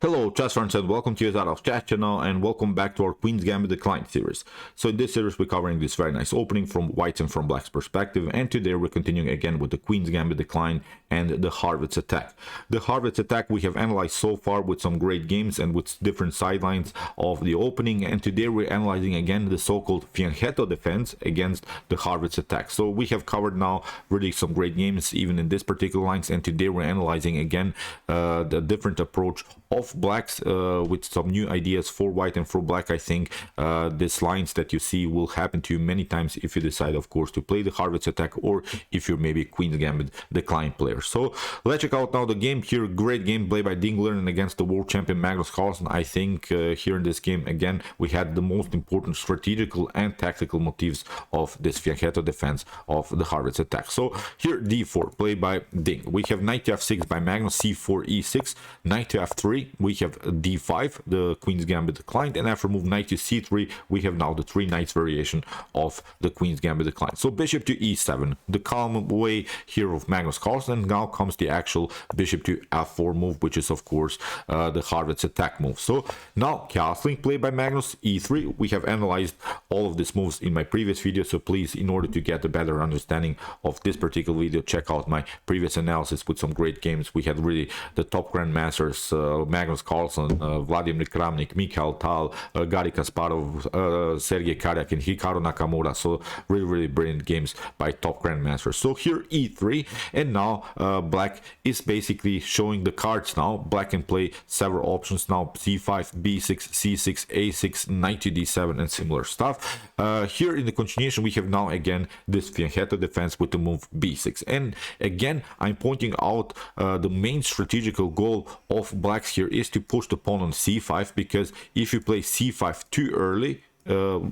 Hello chess friends and welcome to your chat channel and welcome back to our Queen's Gambit Decline series. So in this series we're covering this very nice opening from White's and from Black's perspective, and today we're continuing again with the Queen's Gambit Decline and the Harrwitz Attack. The Harrwitz Attack we have analyzed so far with some great games and with different sidelines of the opening, and today we're analyzing again the so-called Fianchetto Defense against the Harrwitz Attack. So we have covered now really some great games even in this particular lines, and today we're analyzing again the different approach of Blacks with some new ideas for White and for Black. I think these lines that you see will happen to you many times if you decide, of course, to play the Harrwitz Attack, or if you're maybe a Queen's Gambit Decline player. So let's check out now the game here. Great game played by Liren against the world champion Magnus Carlsen. I think here in this game again we had the most important strategical and tactical motifs of this Fianchetto defense of the Harrwitz Attack. So here d4 played by Ding. We have knight to f6 by Magnus, c4 e6, knight to f3. We have d5, the Queen's Gambit Decline, and after move knight to c3, we have now the 3 knights variation of the Queen's Gambit Decline. So bishop to e7, the calm way here of Magnus Carlsen. Now comes the actual bishop to f4 move, which is of course the Harrwitz Attack move. So now castling played by Magnus, e3. We have analyzed all of these moves in my previous video, so please, in order to get a better understanding of this particular video, check out my previous analysis with some great games. We had really the top grandmasters, Magnus Carlsen, Vladimir Kramnik, Mikhail Tal, Garry Kasparov, Sergei Karyak, and Hikaru Nakamura. So really brilliant games by top grandmasters. So here e3, and now Black is basically showing the cards. Now Black can play several options now: c5, b6, c6, a6, knight to d7, and similar stuff. Here in the continuation we have now again this Fianchetto defense with the move b6, and again I'm pointing out the main strategical goal of Blacks here is to push the pawn on c5, because if you play c5 too early,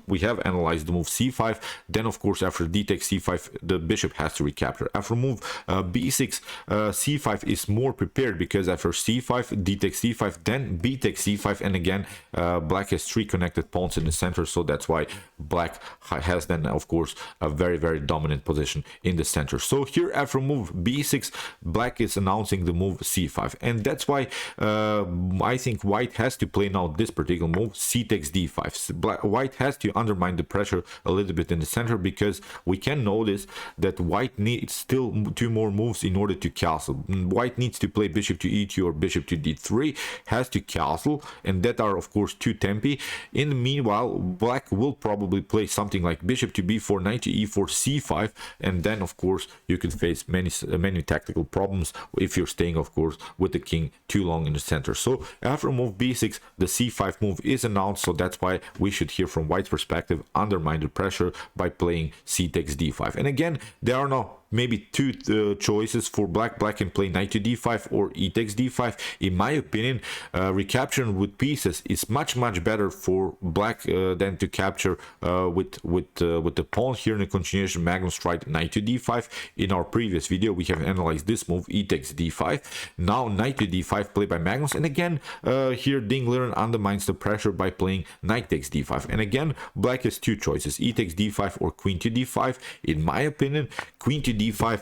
we have analyzed the move c5, then of course after d takes c5 the bishop has to recapture. After move b6, c5 is more prepared, because after c5 d takes c5, then b takes c5, and again Black has 3 connected pawns in the center, so that's why Black has then of course a very dominant position in the center. So here after move b6, Black is announcing the move c5, and that's why I think White has to play now this particular move, c takes d5. White has to undermine the pressure a little bit in the center, because we can notice that White needs still 2 more moves in order to castle. White needs to play bishop to e2 or bishop to d3, has to castle, and that are of course 2 tempi. In the meanwhile, Black will probably play something like bishop to b4, knight to e4, c5, and then of course you can face many tactical problems if you're staying of course with the king too long in the center. So after move b6, the c5 move is announced, so that's why we should hear from White's perspective undermine the pressure by playing c takes d5. And again, there are now maybe 2 choices for Black. Black can play knight to d5 or e takes d5. In my opinion, recapture with pieces is much better for Black than to capture with the pawn. Here in the continuation, Magnus tried knight to d5. In our previous video we have analyzed this move, e takes d5. Now knight to d5 played by Magnus, and again here Liren undermines the pressure by playing knight takes d5. And again Black has 2 choices, e takes d5 or queen to d5. In my opinion, queen to d5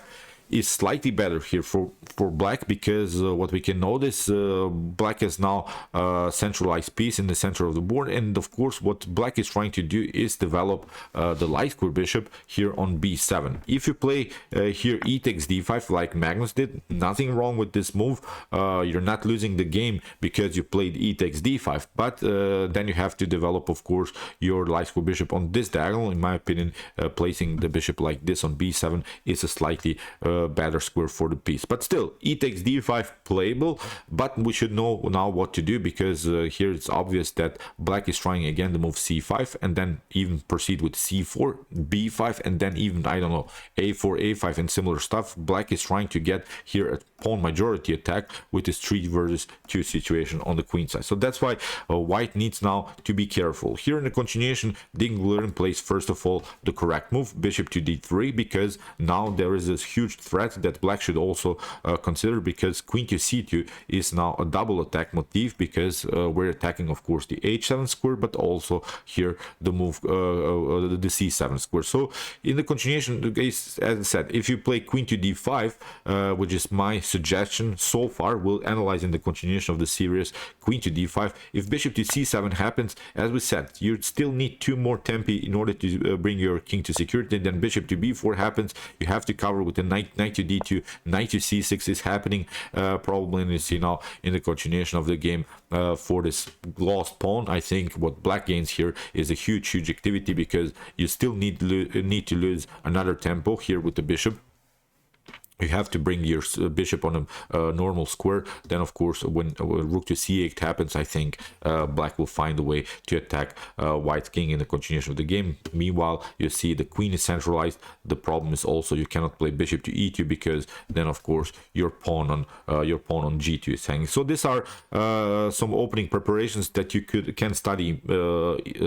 is slightly better here for Black, because what we can notice, Black has now centralized piece in the center of the board, and of course what Black is trying to do is develop the light square bishop here on b7. If you play here e takes d5 like Magnus did, nothing wrong with this move. You're not losing the game because you played e takes d5, but then you have to develop of course your light square bishop on this diagonal. In my opinion, placing the bishop like this on b7 is a slightly better square for the piece, but still e takes d5 playable. But we should know now what to do, because here it's obvious that Black is trying again the move c5, and then even proceed with c4, b5, and then even, I don't know, a4, a5 and similar stuff. Black is trying to get here a pawn majority attack with this 3 versus 2 situation on the queen side. So that's why White needs now to be careful. Here in the continuation, Liren plays first of all the correct move, bishop to d3, because now there is this huge threat that black should also consider, because queen to c2 is now a double attack motif, because we're attacking of course the h7 square, but also here the move the c7 square. So in the continuation, guys, as I said, if you play queen to d5, which is my suggestion so far, we'll analyze in the continuation of the series queen to d5. If bishop to c7 happens, as we said, you still need 2 more tempi in order to bring your king to security. Then bishop to b4 happens, you have to cover with the knight to d2, knight to c6 is happening probably, and you see now in the continuation of the game for this lost pawn. I think what black gains here is a huge activity, because you still need to lose another tempo here with the bishop. You have to bring your bishop on a normal square. Then of course when rook to c8 happens, I think black will find a way to attack white king in the continuation of the game. Meanwhile, you see the queen is centralized. The problem is also you cannot play bishop to e2, because then of course your pawn on g2 is hanging. So these are some opening preparations that you can study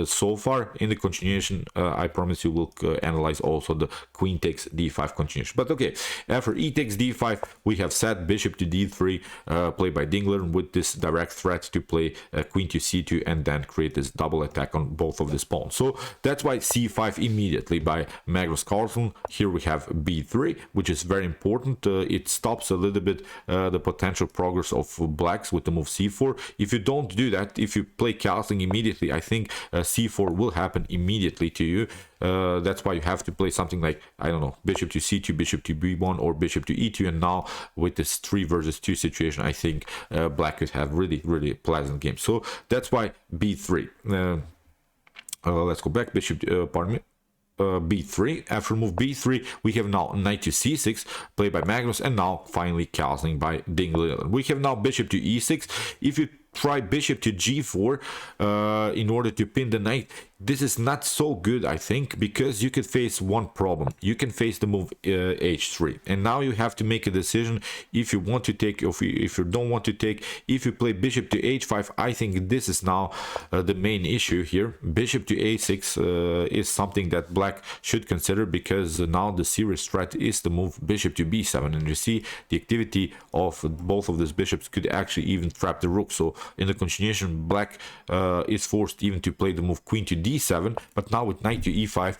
so far. In the continuation, I promise you will analyze also the queen takes d5 continuation. But okay, after e takes d5, we have set bishop to d3, played by Liren, with this direct threat to play queen to c2 and then create this double attack on both of these pawns. So that's why c5 immediately by Magnus Carlsen. Here we have b3, which is very important. It stops a little bit the potential progress of blacks with the move c4. If you don't do that, if you play castling immediately, I think c4 will happen immediately to you. That's why you have to play something like, I don't know, bishop to c2, bishop to b1, or bishop to e2. And now with this 3 versus 2 situation, I think black could have really pleasant game. So that's why b3. Let's go back. Bishop, pardon me. b3. After move b3, we have now knight to c6, played by Magnus, and now finally castling by Liren. We have now bishop to e6. If you try bishop to g4 in order to pin the knight, this is not so good, I think, because you could face one problem. You can face the move h3, and now you have to make a decision if you want to take, or if you don't want to take. If you play bishop to h5, I think this is now the main issue here. Bishop to a6 is something that black should consider, because now the serious threat is the move bishop to b7, and you see the activity of both of these bishops could actually even trap the rook. So in the continuation, black is forced even to play the move queen to d7, but now with knight to e5,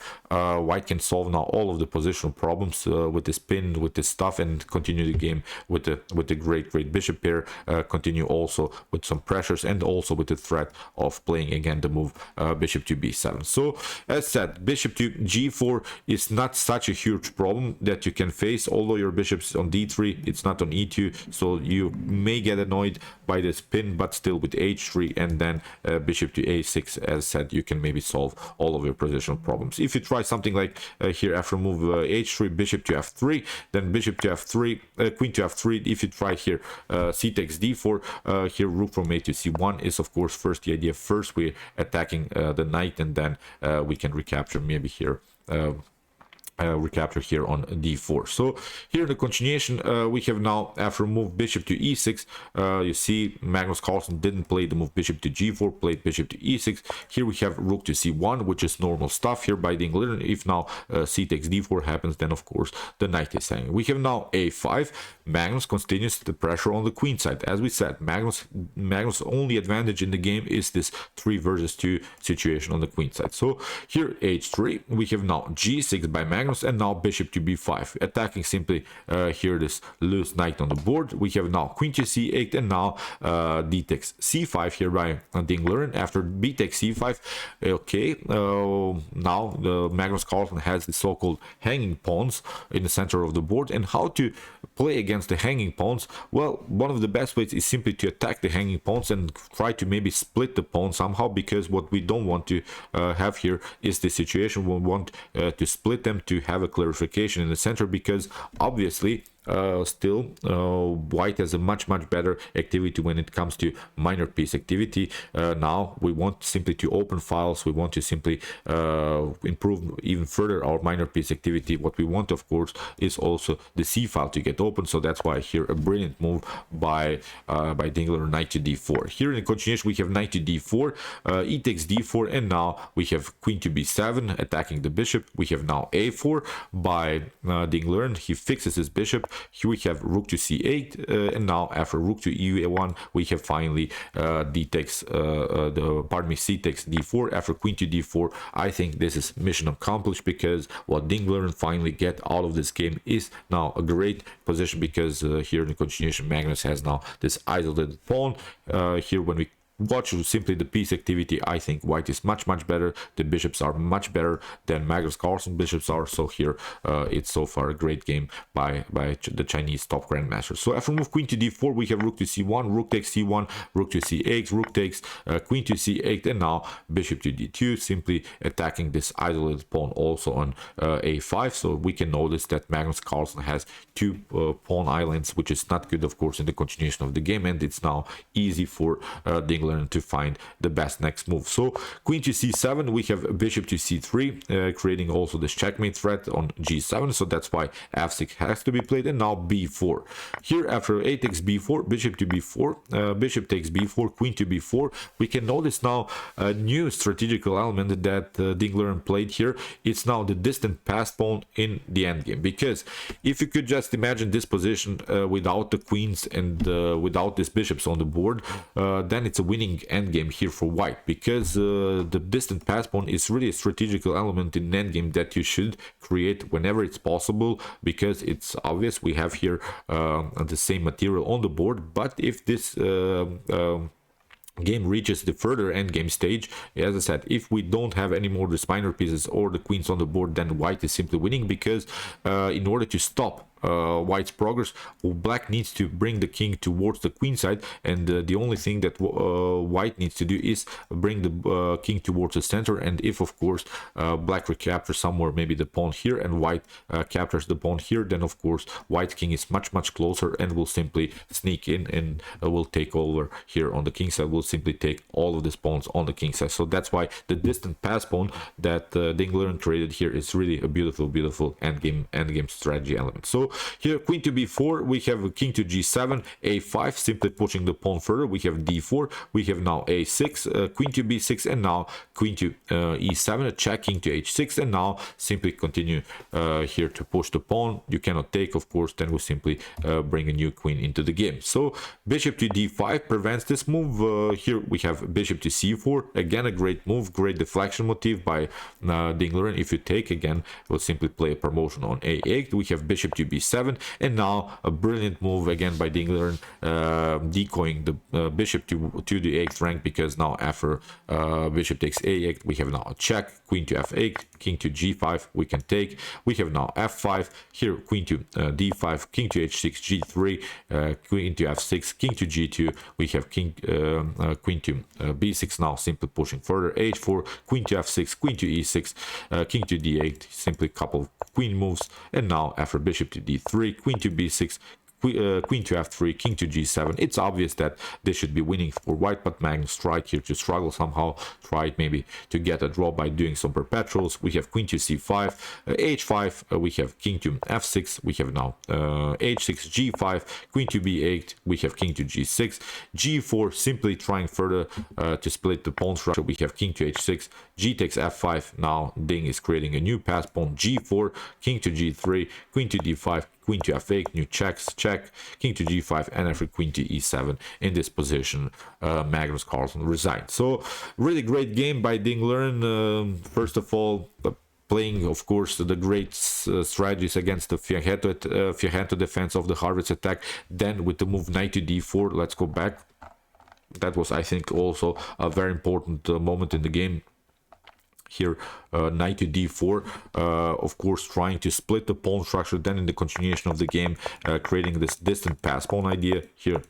white can solve now all of the positional problems with this pin, with this stuff, and continue the game with the great bishop pair. Continue also with some pressures, and also with the threat of playing again the move bishop to b7. So as said, bishop to g4 is not such a huge problem that you can face, although your bishop's on d3, it's not on e2, so you may get annoyed by this pin, but still with h3 and then bishop to a6, as said, you can maybe solve all of your positional problems. If you try something like here after move h3, bishop to f3, then bishop to f3, queen to f3. If you try here c takes d4, here rook from a to c1 is of course first the idea. First we're attacking the knight, and then we can recapture maybe here recapture here on d4. So here in the continuation, we have now after move bishop to e6, you see Magnus Carlsen didn't play the move bishop to g4, played bishop to e6. Here we have rook to c1, which is normal stuff here by Liren. If now c takes d4 happens, then of course the knight is hanging. We have now a5. Magnus continues the pressure on the queen side. As we said, Magnus' only advantage in the game is this 3 versus 2 situation on the queen side. So here h3, we have now g6 by Magnus, and now bishop to b5, attacking simply here this loose knight on the board. We have now queen to c8, and now d takes c5 here by Liren. After b takes c5, okay, now the Magnus Carlsen has the so-called hanging pawns in the center of the board. And how to play against the hanging pawns? Well, one of the best ways is simply to attack the hanging pawns and try to maybe split the pawn somehow, because what we don't want to have here is the situation we want to split them, to have a clarification in the center, because obviously still white has a much better activity when it comes to minor piece activity. Now we want simply to open files, we want to simply improve even further our minor piece activity. What we want, of course, is also the C file to get open, so that's why here a brilliant move by Dingler, knight to d4. Here in the continuation we have knight to d4, e takes d4, and now we have queen to b7 attacking the bishop. We have now a4 by Dingler, he fixes his bishop. Here we have rook to c8, and now after rook to e1 we have finally c takes d4 after queen to d4. I think this is mission accomplished, because what Dingler finally get out of this game is now a great position, because here in the continuation Magnus has now this isolated pawn. Here when we watch simply the piece activity, I think white is much better. The bishops are much better than Magnus Carlsen bishops are. So here it's so far a great game by the Chinese top grandmaster. So after move queen to d4 we have rook to c1, rook takes c1, rook to c8, rook takes queen to c8, and now bishop to d2, simply attacking this isolated pawn also on a5. So we can notice that Magnus Carlsen has two pawn islands, which is not good, of course, in the continuation of the game, and it's now easy for Dingler to find the best next move. So queen to c7, we have bishop to c3, creating also this checkmate threat on g7, so that's why f6 has to be played. And now b4. Here after a takes b4, bishop to b4, bishop takes b4, queen to b4, we can notice now a new strategical element that Dingler played here. It's now the distant passed pawn in the endgame, because if you could just imagine this position without the queens and without these bishops on the board, then it's a winning endgame here for white, because the distant pass pawn is really a strategical element in endgame that you should create whenever it's possible, because it's obvious we have here the same material on the board. But if this game reaches the further endgame stage, as I said, if we don't have any more the minor pieces or the queens on the board, then white is simply winning, because in order to stop white's progress, black needs to bring the king towards the queen side, and the only thing that white needs to do is bring the king towards the center. And if, of course, black recaptures somewhere, maybe the pawn here, and white captures the pawn here, then of course white's king is much closer and will simply sneak in and will take over here on the king side, will simply take all of these pawns on the king side. So that's why the distant pass pawn that Dingler created here is really a beautiful endgame strategy element. So here queen to b4, we have king to g7, a5, simply pushing the pawn further. We have d4, we have now a6, queen to b6, and now queen to e7, a check, king to h6, and now simply continue here to push the pawn. You cannot take, of course, then we simply bring a new queen into the game. So bishop to d5 prevents this move. Here we have bishop to c4, again a great move, great deflection motif by Dingler. If you take, again, we'll simply play a promotion on a8. We have bishop to b7, and now a brilliant move again by Dingler, decoying the bishop to the 8th rank, because now after bishop takes a8 we have now a check, queen to f8, king to g5, we can take. We have now f5, here queen to d5, king to h6, g3, queen to f6, king to g2, we have queen to b6, now simply pushing further, h4, queen to f6, queen to e6, king to d8, simply couple queen moves. And now after bishop to d3, queen to b6, queen to f3, king to g7. It's obvious that this should be winning for white, but Magnus tried here to struggle somehow, tried maybe to get a draw by doing some perpetuals. We have queen to c5, h5, we have king to f6, we have now h6, g5, queen to b8, we have king to g6, g4, simply trying further to split the pawn structure. We have king to h6, g takes f5, now Ding is creating a new pass pawn, g4, king to g3, queen to d5, queen to f8, new checks, check, king to g5, and after queen to e7. In this position, Magnus Carlsen resigned. So really great game by Dingler. First of all, playing, of course, the great strategies against the Fianchetto defense of the Harrwitz attack. Then with the move knight to d4, let's go back. That was, I think, also a very important moment in the game. Here knight to d4, of course trying to split the pawn structure, then in the continuation of the game creating this distant pass pawn idea. Here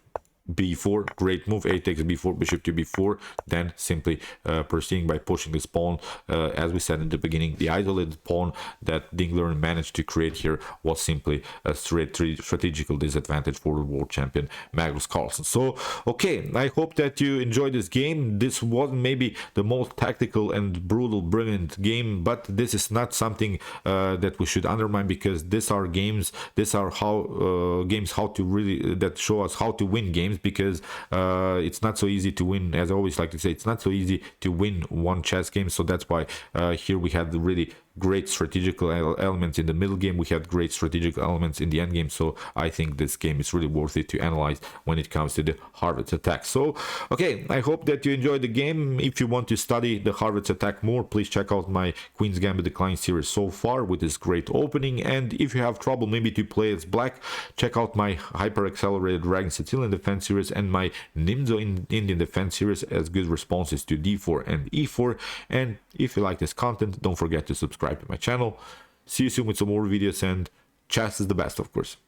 b4, great move, a takes b4, bishop to b4, then simply proceeding by pushing this pawn. As we said in the beginning, the isolated pawn that Liren managed to create here was simply a strategical disadvantage for the world champion Magnus Carlsen. So okay, I hope that you enjoyed this game. This wasn't maybe the most tactical and brutal, brilliant game, but this is not something that we should undermine, because these are games, these are how games how to really that show us how to win games, because it's not so easy to win. As I always like to say, it's not so easy to win one chess game. So that's why here we had really great strategical elements in the middle game, we had great strategic elements in the end game. So I think this game is really worth it to analyze when it comes to the Harrwitz Attack. So okay, I hope that you enjoyed the game. If you want to study the Harrwitz Attack more, please check out my Queen's Gambit Decline series so far with this great opening. And if you have trouble maybe to play as black, check out my hyper accelerated Dragon Sicilian defense series and my Nimzo Indian defense series as good responses to d4 and e4. And if you like this content, don't forget to subscribe to my channel. See you soon with some more videos, and chess is the best, of course.